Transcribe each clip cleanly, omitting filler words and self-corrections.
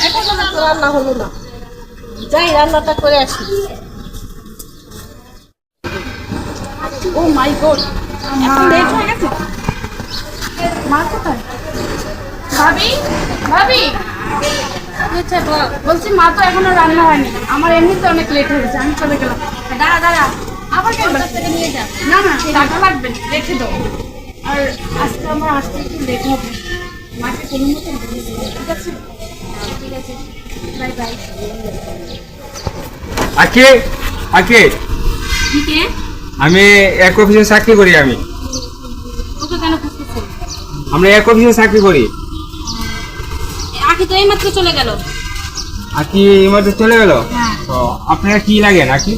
এখন তো রান্না হলো না, যাই রান্নাটা করে আসি। ও মাই গড, এখন লেট হয়ে গেছে। মা কোথায়? ভাবি, ভাবি বলছি মা তো এখনো রান্না হয়নি, আমার এমনিতে অনেক লেট হয়ে গেছে, আমি চলে গেলাম। দাঁড়া দাঁড়া, আবার থেকে নিয়ে যা। না না, টাকা লাগবে, রেখে দাও। আর আজকে আমার আসতে একটু লেট হবে, মাকে কোনো মতো ঠিক আছে? ঠিক আছে, বাই বাই। আকে আকে কে? আমি এক অফিসে চাকরি করি। আমি ওকে কেন খুঁজতেছেন? আমরা এক অফিসে চাকরি করি। আকি তো এইমাত্র চলে গেল। আকি এইমাত্র চলে গেল? হ্যাঁ। তো আপনারা কি লাগেন আকি?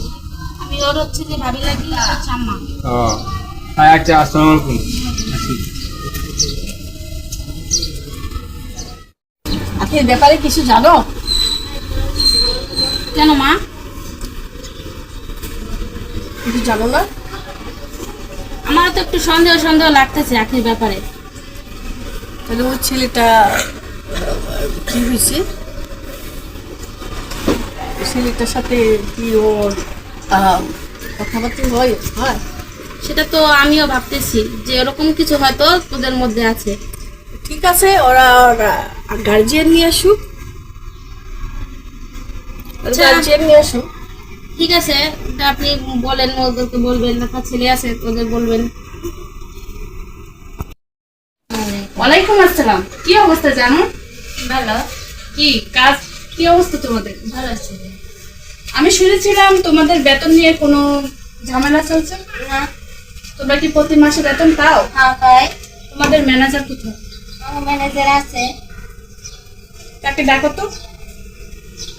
আমি ওর হচ্ছে যে ভাবি লাগি আর চাম্মা। ও আচ্ছা, আসসালামু আলাইকুম। আকি ব্যাপারে কিছু জানো? কেন মা, কিছু জানো না? আমার তো একটু সন্দেহ সন্দেহ লাগতেছে আখির ব্যাপারে। তাহলে ওই ছেলেটা কি হয়েছে? ছেলেটার সাথে কি ওর কথাবার্তা হয়? সেটা তো আমিও ভাবতেছি যে এরকম কিছু হয়তো তোদের মধ্যে আছে। ঠিক আছে, ওরা গার্জিয়ান নিয়ে আসুক। আচ্ছা। গার্জিয়ান নিয়ে আসুক। ঠিক আছে, এটা আপনি বলেন, ওদেরকে বলবেন, আপনার ছেলে আছে ওদের বলবেন। ওয়ালাইকুম আসসালাম, কি অবস্থা জানো? ভালো। কি কাজ, কি অবস্থা তোমাদের? ভালো আছে। আমি শুনেছিলাম তোমাদের বেতন নিয়ে কোনো ঝামেলা চলছে। না। তোমরা কি প্রতি মাসে বেতন পাও? হ্যাঁ পাই। তোমাদের ম্যানেজার কোথায়? আমার ম্যানেজার আছে। তাকে ডাকো তো।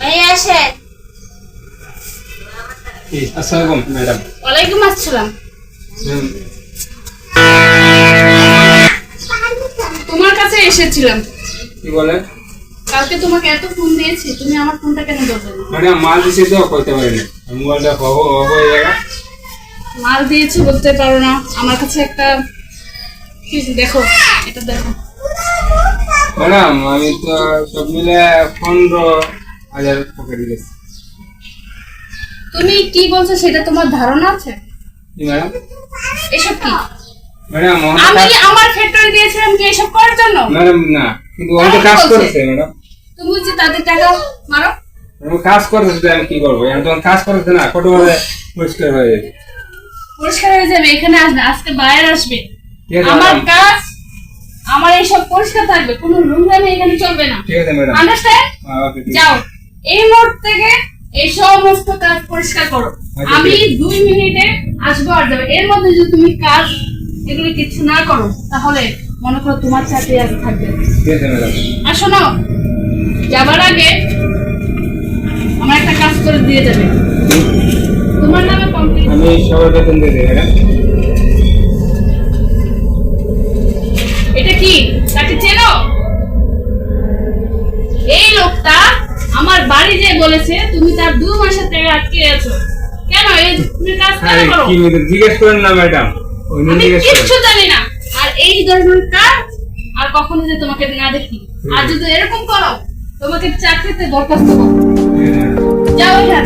ভাই আসেন। আসসালামু আলাইকুম ম্যাডাম। ওয়ালাইকুম আসসালাম। তোমার কাছে এসেছিলাম। কি বলেন? কালকে তোমাকে এত ফোন দিয়েছি, তুমি আমার ফোনটা কেন ধরবে না? ম্যাডাম মাল দিছে তো কইতে পারেন, মোবাইলটা হয়ে যাবে। মাল দিয়েছি বলতে পারো না, আমার কাছে একটা কিছু দেখো, এটা দেখো। ম্যাডাম আমি তো সব মিলে 15,000 পকেটে গেছি। তুমি কি বলছো সেটা তোমার ধারণা আছে? কি ম্যাডাম? এসব কি? ম্যাডাম আমি আমার ফ্যাক্টরি দিয়েছিলাম কি এসব করার জন্য? ম্যাডাম না, কিন্তু অনেক কাজ করেছে ম্যাডাম। তুমি যে তাদের টাকা মারো। আমি কাজ করতেছি, আমি কি করবো? আমি তখন কাজ করতেছি না, কত বলে পরিষ্কার হয়ে যাবে। পরিষ্কার হয়ে যাবে, এখানে আসবে, আজকে বাইরে আসবে। ঠিক আছে আমার ম্যাডাম। কাজ, আমার এইসব পরিষ্কার থাকবে, কোনো নোংরামি এখানে চলবে না। ঠিক আছে ম্যাডাম। আন্ডারস্ট্যান্ড? ওকে, ঠিক আছে। যাও, এই মুহূর্ত থেকে এই সমস্ত কাজ পরিষ্কার করো। আচ্ছা, আমি ঠিক আছে। 2 মিনিটে আসবো আর যাবে। এর মধ্যে যদি তুমি কাজ এগুলি কিছু না করো তাহলে মনে করো তোমার চাকরি আজ থাকবে। ঠিক আছে ম্যাডাম। আর শোনো, যাবার আগে আমার একটা কাজ করে দিয়ে যাবে, তোমার নামে কমপ্লিট। আমি সবার বেতন দিয়ে দেবো ম্যাডাম। এটা কি, তাকে চেনো? এই লোকটা আমার বাড়ি যে বলেছে তুমি তার 2 মাসের টাকা আটকে আছো। কেন এই তুমি কাজ কেন করো? কি জিজ্ঞেস করেন না ম্যাডাম, উনি আমি জিজ্ঞেস করেন। কিচ্ছু জানি না। আর এই ধরনের কাজ আর কখনো যে তোমাকে না দেখি, আর যদি এরকম করো তোমাকে চাকরিতে বরখাস্ত করব। যাও এখান।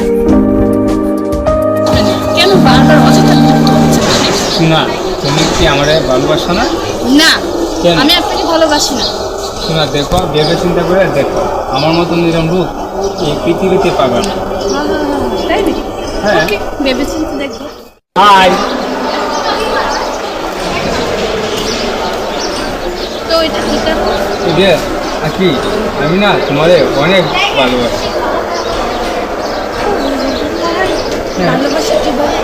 কেন বারবার অযথা বিরক্ত হচ্ছে? শোনা, তুমি কি আমারে ভালোবাসো না? না, কেন? আমি আপনাকে ভালোবাসি না। শোনা, দেখো, ভেবে চিন্তা করে দেখো, আমার মতন নিরম রূপ এই পৃথিবীতে পাবে না। তাই নাকি? হ্যাঁ। ওকে, ভেবেচিন্তে দেখবো। হাই। তো এটা আকি, আমি না তোমারে অনেক ভালোবাসি। হ্যাঁ। ভালোবাসা কি বলে?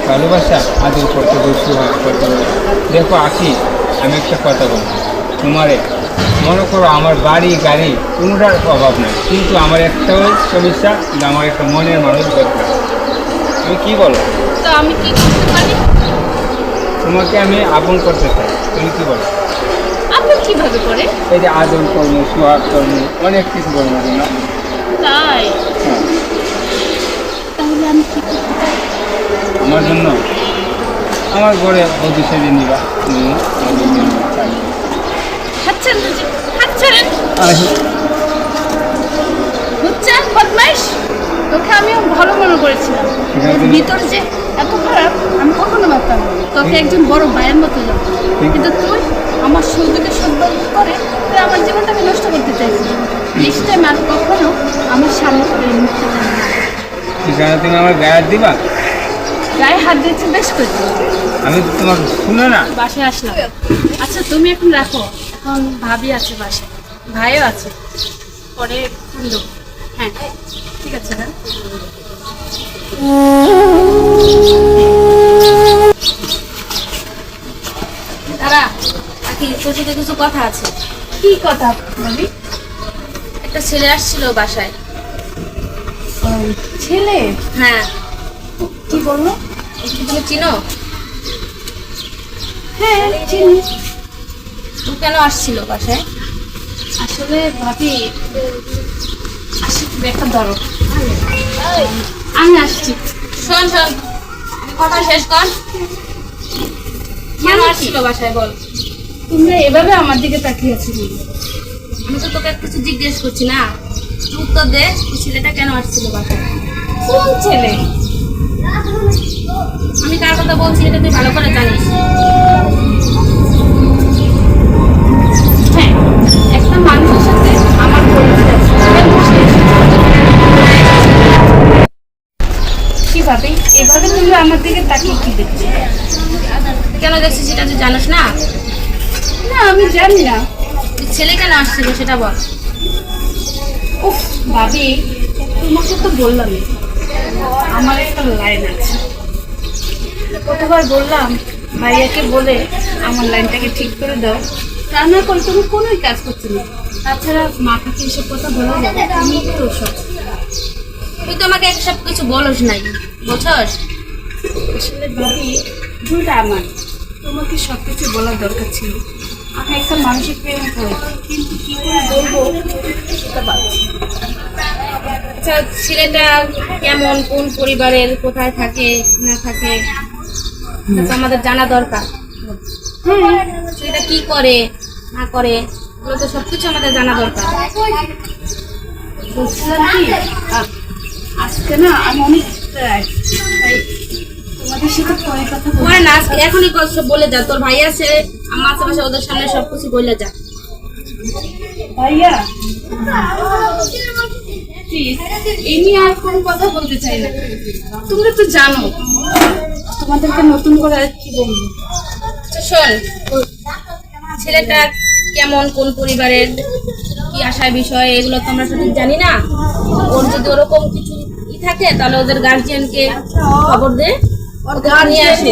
ভালোবাসা আদর করতে বসে করতে হবে। দেখো আকি, আমি একটা কথা বলবো তোমারে, মনে করো আমার বাড়ি গাড়ি কোনোটার অভাব নাই, কিন্তু আমার একটাও সমস্যা, যে আমার একটা মনের মানুষ দরকার। তুমি কি বলো? তো আমি কি করতে পারি? তোমাকে আমি আপন করতে চাই, তুমি কি বলো? আপনি কিভাবে করে? এই যে আদর কর্ম, সোহাগ কর্ম, অনেক কিছু কর্ম না। তাই? হ্যাঁ। তাহলে আমি কি করতে পারি? আমার জন্য আমার ঘরে বধূ সেজে নিবা। খাচ্ছেন বুঝি? খাচ্ছেন? ছাড়েন। বুঝছেন বদমাইশ, তোকে আমিও ভালো মনে করেছিলাম, ভিতর যে এত খারাপ আমি কখনো ভাবতাম না। তোকে একজন বড় ভাইয়ের মতো যাবো, কিন্তু তুই আমার সৌদিকে সদ্যন্ত করে তুই আমার জীবনটাকে নষ্ট করতে চাইছিস। নেক্সট টাইম আর কখনো আমার সামনে করে মুখতে চাই না। ঠিকানা তুমি আমার গায়ে হাত দিবা? গায়ে হাত দিয়েছে বেশ করছি, আমি তো তোমার শুনো না। বাসায় আসলাম। আচ্ছা তুমি এখন রাখো, এখন ভাবি আছে বাসায়, ভাইও আছে, পরে ফোন দেবো। হ্যাঁ ঠিক আছে না? দাঁড়া, আখি তোর সাথে কিছু কথা আছে। কি কথা ভাবি? একটা ছেলে আসছিল বাসায়। ছেলে? হ্যাঁ, কি বললো? তুমি চিনো? হ্যাঁ চিনি। ও কেন আসছিল বাসায়? আসলে ভাবি আসি, তুমি একটা ধরো, আমি আসছি। শোন শোন, কথা শেষ কর। কেন আসছিল বাসায় বল? তোমরা এভাবে আমার দিকে তাকিয়ে আছো কেন? আমি তো তোকে কিছু জিজ্ঞেস করছি না, তুই উত্তর দে। ওই ছেলেটা কেন আসছিল বাসায়? কোন ছেলে? আমি কার কথা বলছি এটা তুই ভালো করে জানিস। হ্যাঁ, একটা মানুষের সাথে আমার পরিচয় আছে। কেন সে এসেছে? কি ভাবি এভাবে তুমি আমার দিকে তাকিয়ে কি দেখছো? কেন দেখছিস সেটা তুই জানিস না? না আমি জানি না। তুই ছেলে কেন আসছিল সেটা বল। উফ ভাবি, তোমাকে তো বললামই আমার একটা লাইন আছে। কতবার বললাম ভাইয়াকে বলে আমার লাইনটাকে ঠিক করে দাও, তা না করে তুমি কোনোই কাজ করছো না। তাছাড়া মাথাকে এসব কথা বলা যাবে? আমি তো ওসব তুই তো আমাকে সব কিছু বলস নাই, বুঝছস? আসলে ভাবি ভুলটা আমার, তোমাকে সব কিছু বলার দরকার ছিল। আমি একটা মানুষের প্রেমে পড়েছি, কিন্তু কি করে বলবো সেটা পারছি না। আচ্ছা, ছেলেটা কেমন, কোন পরিবারের, কোথায় থাকে না থাকে, এটা তো আমাদের জানা দরকার। হ্যাঁ ছেলেটা কি করে না করে এগুলো তো সবকিছু আমাদের জানা দরকার। বলছিলাম কি, আজকে না আমি অনেক tired, তাই তোমাদের সাথে পরে কথা বলবো। ওরা না আজকে এখনই সব বলে যা, তোর ভাই আছে আমার আশেপাশে, ওদের সামনে সবকিছু বলে যা। ভাইয়া প্লিজ এই নিয়ে আর কোনো কথা বলতে চাই না। তোমরা তো জানো তোমাদেরকে নতুন করে আর কি বলবো। আচ্ছা শোন, ছেলেটা কেমন, কোন পরিবারের, কি আশায় বিষয়, এগুলো তো আমরা সঠিক জানি না। ওর যদি ওরকম কিছু থাকে তাহলে ওদের গার্জিয়ানকে খবর দে, ওকে নিয়ে আসে।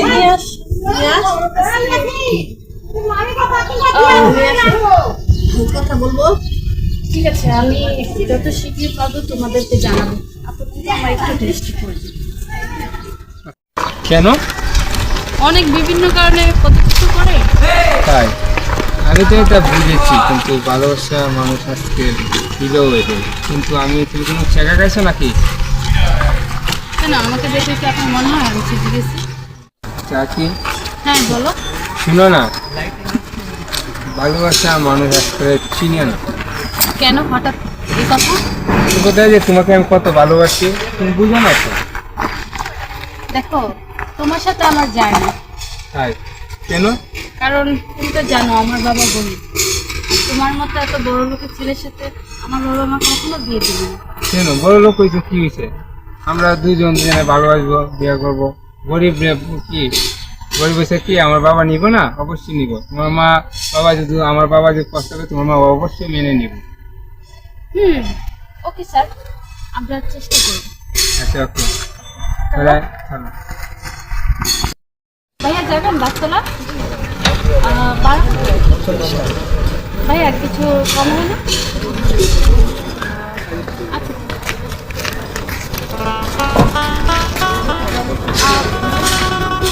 কথা বলবো। ঠিক আছে, আমি যত শীঘ্রই পাবো তোমাদেরকে জানাবো। আপাতত আমার একটু টেস্ট করে দিই। কেন? অনেক বিভিন্ন কারণে কত কিছু করে। তাই আমি তো এটা বুঝেছি, কিন্তু ভালোবাসা মানুষ আজকে দিলেও এদের, কিন্তু আমি তুমি কোনো শেখা গেছো নাকি? কেন আমাকে দেখে কি আপনার মনে হয় আমি শিখে গেছি? তা কি? হ্যাঁ বলো। শুনো না, ভালোবাসা মানুষ আজকে চিনে না। কেন হঠাৎ এই কথা? কোথায় যে তোমাকে আমি কত ভালোবাসি তুমি বুঝো না তো। দেখো তোমার সাথে আমার যায় না, তাই কেন? কারণ তুমি তো জানো আমার বাবা গরিব। আর তোমার মতো এত বড় লোকের ছেলের সাথে আমার বাবা মা কখনো বিয়ে দিবে না। কেন বড় লোক হয়েছে কি হয়েছে? আমরা দুজন দুজনে ভালোবাসবো, বিয়ে করবো। গরিব কি গরিব হয়েছে কি আমার বাবা নিব না? অবশ্যই নিব। তোমার মা বাবা যদি আমার বাবা যদি কষ্ট করে তোমার মা অবশ্যই মেনে নিব। ওকে স্যার, আমরা চেষ্টা করব। আচ্ছা ওকে, তাহলে চলো। ভাইয়া যাবেন বাসতলা? ভাইয়া কিছু কম হয় না? আচ্ছা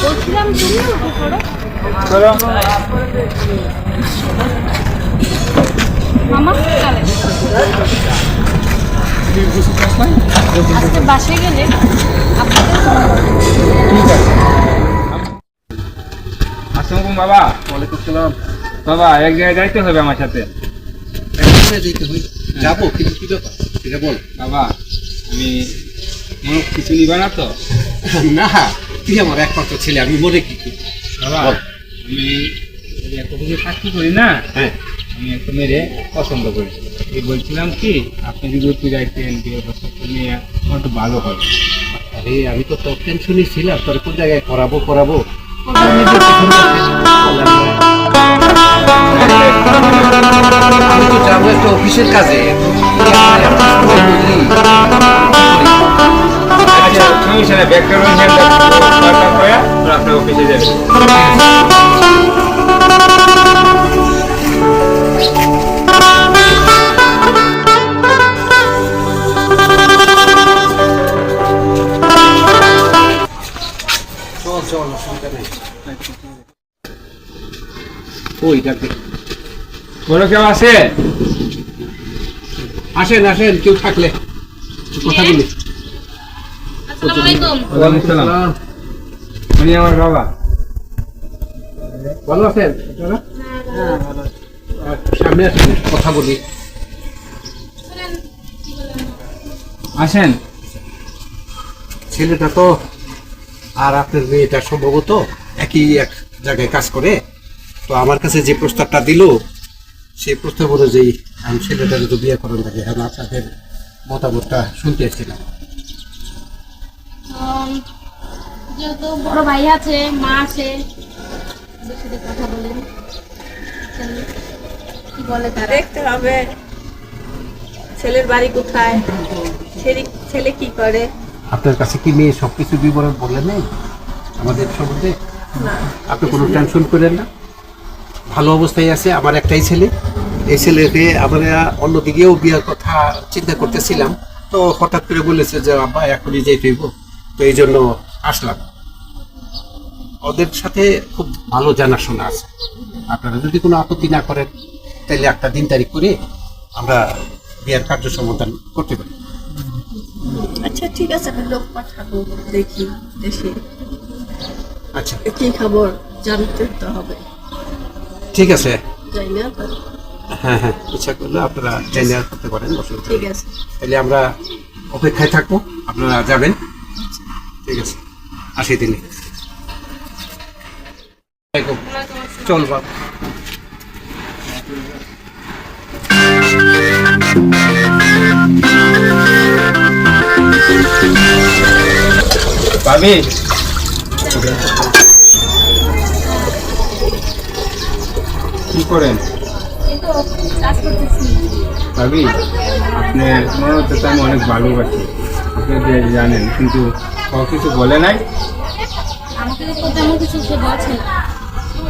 বলছিলাম তুমিও উঠে পড়ো। চলো। মামা চলে আজকে বাসে গেলে আপনাদের ঠিক আছে। আসসালামু আলাইকুম বাবা। ওয়ালাইকুম আসসালাম। বাবা এক জায়গায় যাইতে হবে আমার সাথে। হয়ে যেতে হই যাবো, কিন্তু কি ব্যাপার এটা বল। বাবা আমি মনে কিছু নিবা না তো? না, তুই আমার একমাত্র ছেলে, আমি মনে কি করি? বাবা বল। আমি এই এত কিছু চাকরি করি না, হ্যাঁ, আমি একটা মেয়ে পছন্দ করি। এই বলছিলাম কি আপনি যদি একটু যাইতেন বিয়ে প্রস্তাবটা নিয়ে আমার একটু ভালো হয়। আরে আমি তো তোর টেনশনই ছিলাম, তোর কোন জায়গায় করাবো। আমি তো যাবো একটা অফিসের কাজে। আচ্ছা সমস্যা নেই, ব্যাগটা রয়েছে আপনার অফিসে যাবেন। চল অসুবিধা নেই। ওই ডাকবে, বলো কেউ আছে? আসেন কেউ থাকলে একটু কথা বলি। আসসালামু আলাইকুম। ওয়ালাইকুম সালাম। উনি আমার বাবা। ভালো আছেন? সামনে আসেন, কথা বলি। আসেন। ছেলেটা তো আর আপনার মেয়েটা সম্ভবত একই এক জায়গায় কাজ করে। তো আমার কাছে যে প্রস্তাবটা দিল সেই প্রস্তাব অনুযায়ী আমি ছেলেটা যদি বিয়ে করার লাগে, এখন আপনাদের মতামতটা শুনতে এসেছিলাম। যেহেতু বড় ভাই আছে, মা আছে, ওদের সাথে কথা বলেন কি বলে তারা। দেখতে হবে ছেলের বাড়ি কোথায়, ছেলে কি করে। আপনার কাছে কি মেয়ে সবকিছু বিবরণ বললেন নাই আমাদের সম্বন্ধে? না, আপনি কোনো টেনশন করেন না, ভালো অবস্থায় আছে। আমার একটাই ছেলে, এই ছেলেকে আমরা অন্যদিকেও বিয়ের কথা চিন্তা করতেছিলাম, তো হঠাৎ করে বলেছে যে আব্বা এখনই যেতে হইব, তো এই জন্য আসলাম। ওদের সাথে খুব ভালো জানাশোনা আছে। আপনারা যদি কোনো আপত্তি না করেন তাহলে একটা দিন তারিখ করে আমরা বিয়ের কার্য সমাধান করতে পারি। আচ্ছা ঠিক আছে, আমি লোক পাঠাবো, দেখি দেশে আচ্ছা কি খবর জানতে তো হবে, ঠিক আছে। যাই না তো? হ্যাঁ, ইচ্ছা করলে আপনারা জেনে করতে পারেন, অসুবিধা নেই। ঠিক আছে। তাহলে আমরা অপেক্ষায় থাকবো, আপনারা যাবেন। ঠিক আছে, আসি দিনে। চল বাবা। ভাবি কি করেন? এই তো কাজ করতেছি। ভাবি আপনার মনে হচ্ছে তো আমি অনেক ভালোবাসি, আপনি যে জানেন, কিন্তু ও কিছু বলে নাই? আমাকে তো তেমন কিছু সে বলছে না।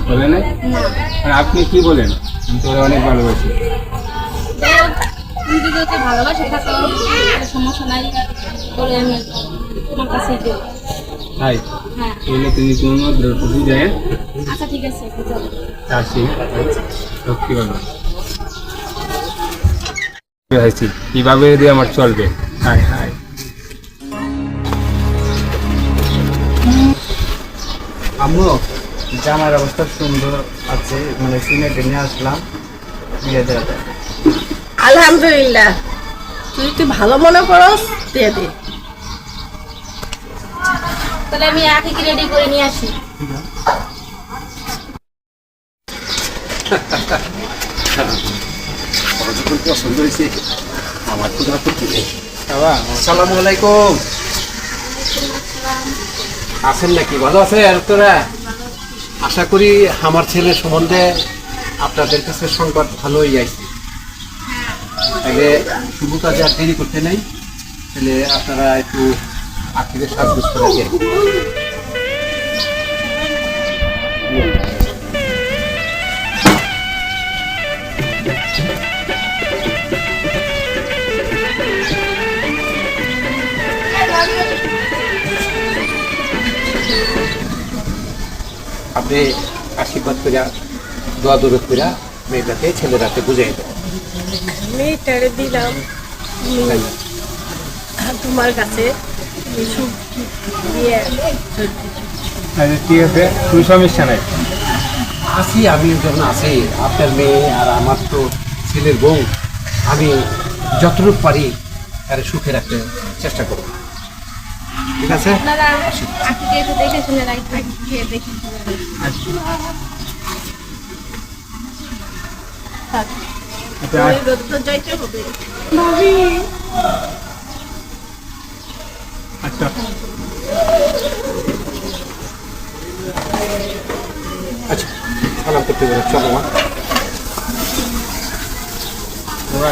বলে নাই? আর আপনি কি বলেন? আমি তো ওরে অনেক ভালোবাসি। তুমি যদি ওকে ভালোবাসে থাকো তাহলে সমস্যা নাই, বলে আমি তোমার কাছে দেবো। তাই হ্যাঁ, এগুলো তুমি কোনো দ্রৌপদী দেন আচ্ছা ঠিক আছে, একটু চলো। আসি সত্যি বলো হয়েছি কিভাবে যদি আমার চলবে। হাই হাই আম্মু, জামার অবস্থা সুন্দর আছে, মানে সিনেটে নিয়ে আসলাম বিয়ে দেওয়া যায়। আলহামদুলিল্লাহ, তুই ভালো মনে করস, দিয়ে দে। তাহলে আমি আগে কি রেডি করে নিয়ে আসি। আমার যখন পছন্দ হয়েছে আমার কোনো আপত্তি নেই। বাবা আসসালামু আলাইকুম। আছেন নাকি? ভালো আছে? আর তোরা আশা করি আমার ছেলের সম্বন্ধে আপনাদের কাছে সংবাদ ভালোই আইছে। তাহলে শুভ কাজে আর দেরি করতে নেই, তাহলে আপনারা একটু আখিরের সাজগোজ করে দেন। আপনি আশীর্বাদ করে দোয়া দরদ করে মেয়েটাকে ছেলেরাকে বুঝাই দেন। মেয়েটারে দিলাম তোমার কাছে, সুখ দিয়ে আচ্ছা ঠিক আছে, কোনো সমস্যা নাই। আছি, আমি যখন আছি, আপনার মেয়ে আর আমার তো ছেলের বউ, আমি যতটুকু পারি তার সুখে রাখতে চেষ্টা করব। ঠিক আছে? আপনারা আখিকে একটু দেখে শুনে রাখবেন, খেয়ে দেখে আচ্ছা, তো যাইতে হবে। আচ্ছা আচ্ছা, সালাম করতে বলে চলো মা। ওরা